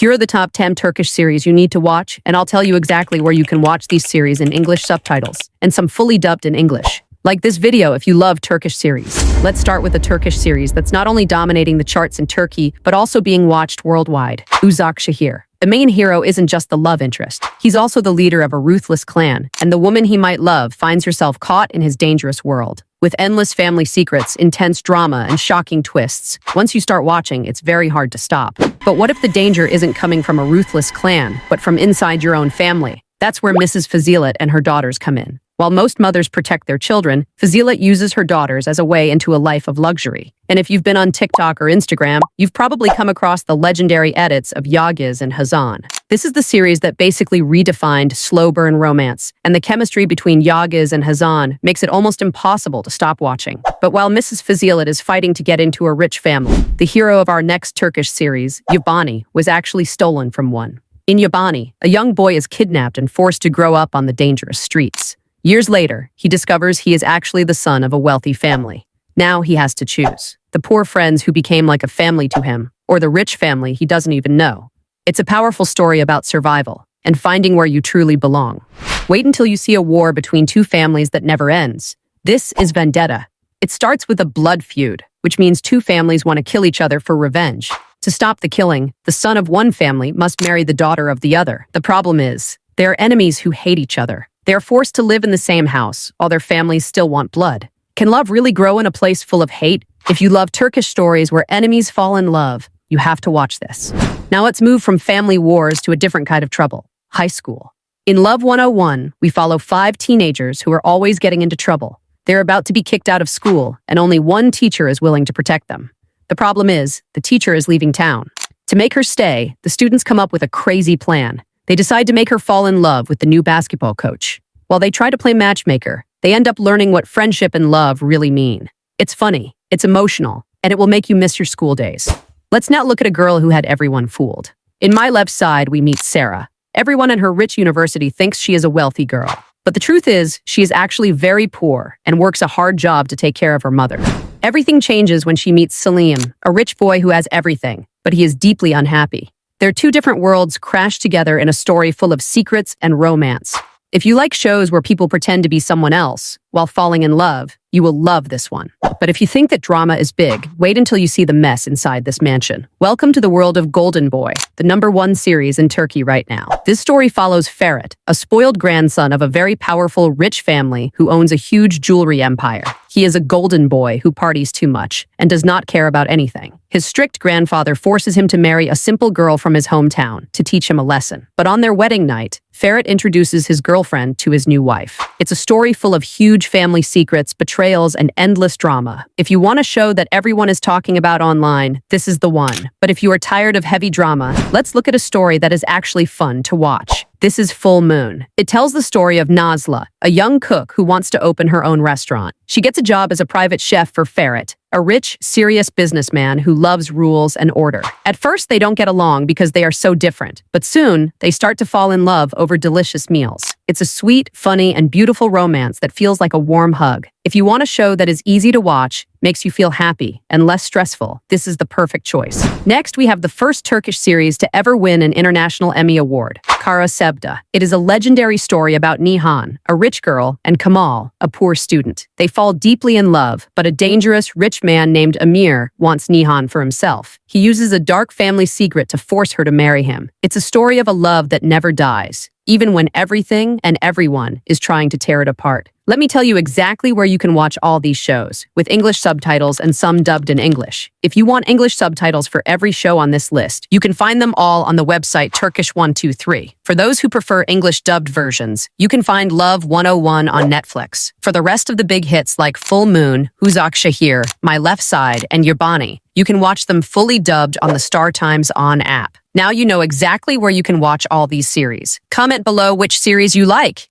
Here are the top 10 Turkish series you need to watch, and I'll tell you exactly where you can watch these series in English subtitles, and some fully dubbed in English. Like this video if you love Turkish series. Let's start with a Turkish series that's not only dominating the charts in Turkey, but also being watched worldwide. Uzakshehir. The main hero isn't just the love interest. He's also the leader of a ruthless clan, and the woman he might love finds herself caught in his dangerous world. With endless family secrets, intense drama, and shocking twists, once you start watching, it's very hard to stop. But what if the danger isn't coming from a ruthless clan, but from inside your own family? That's where Mrs. Fazilet and her daughters come in. While most mothers protect their children, Fazilet uses her daughters as a way into a life of luxury. And if you've been on TikTok or Instagram, you've probably come across the legendary edits of Yagiz and Hazan. This is the series that basically redefined slow burn romance, and the chemistry between Yagiz and Hazan makes it almost impossible to stop watching. But while Mrs. Fazilet is fighting to get into a rich family, the hero of our next Turkish series, Yabani, was actually stolen from one. In Yabani, a young boy is kidnapped and forced to grow up on the dangerous streets. Years later, he discovers he is actually the son of a wealthy family. Now he has to choose the poor friends who became like a family to him, or the rich family he doesn't even know. It's a powerful story about survival and finding where you truly belong. Wait until you see a war between two families that never ends. This is Vendetta. It starts with a blood feud, which means two families want to kill each other for revenge. To stop the killing, the son of one family must marry the daughter of the other. The problem is, they are enemies who hate each other. They are forced to live in the same house, while their families still want blood. Can love really grow in a place full of hate? If you love Turkish stories where enemies fall in love, you have to watch this. Now let's move from family wars to a different kind of trouble, high school. In Love 101, we follow 5 teenagers who are always getting into trouble. They're about to be kicked out of school, and only one teacher is willing to protect them. The problem is, the teacher is leaving town. To make her stay, the students come up with a crazy plan. They decide to make her fall in love with the new basketball coach. While they try to play matchmaker, they end up learning what friendship and love really mean. It's funny, it's emotional, and it will make you miss your school days. Let's now look at a girl who had everyone fooled. In my left side, we meet Sarah. Everyone in her rich university thinks she is a wealthy girl. But the truth is, she is actually very poor and works a hard job to take care of her mother. Everything changes when she meets Salim, a rich boy who has everything, but he is deeply unhappy. Their two different worlds crash together in a story full of secrets and romance. If you like shows where people pretend to be someone else while falling in love, you will love this one. But if you think that drama is big, wait until you see the mess inside this mansion. Welcome to the world of Golden Boy, the #1 series in Turkey right now. This story follows Ferhat, a spoiled grandson of a very powerful, rich family who owns a huge jewelry empire. He is a golden boy who parties too much and does not care about anything. His strict grandfather forces him to marry a simple girl from his hometown to teach him a lesson. But on their wedding night, Ferhat introduces his girlfriend to his new wife. It's a story full of huge family secrets, betrayals, and endless drama. If you want a show that everyone is talking about online, this is the one. But if you are tired of heavy drama, let's look at a story that is actually fun to watch. This is Full Moon. It tells the story of Nazlı, a young cook who wants to open her own restaurant. She gets a job as a private chef for Ferhat, a rich, serious businessman who loves rules and order. At first, they don't get along because they are so different, but soon, they start to fall in love over delicious meals. It's a sweet, funny, and beautiful romance that feels like a warm hug. If you want a show that is easy to watch, makes you feel happy, and less stressful, this is the perfect choice. Next, we have the first Turkish series to ever win an International Emmy Award, Kara Sevda. It is a legendary story about Nihan, a rich girl, and Kamal, a poor student. They fall deeply in love, but a dangerous, rich man named Amir wants Nihan for himself. He uses a dark family secret to force her to marry him. It's a story of a love that never dies, even when everything and everyone is trying to tear it apart. Let me tell you exactly where you can watch all these shows, with English subtitles and some dubbed in English. If you want English subtitles for every show on this list, you can find them all on the website Turkish123. For those who prefer English dubbed versions, you can find Love 101 on Netflix. For the rest of the big hits like Full Moon, Uzakshehir, My Left Side, and Yabani, you can watch them fully dubbed on the StarTimes On app. Now you know exactly where you can watch all these series. Comment below which series you like.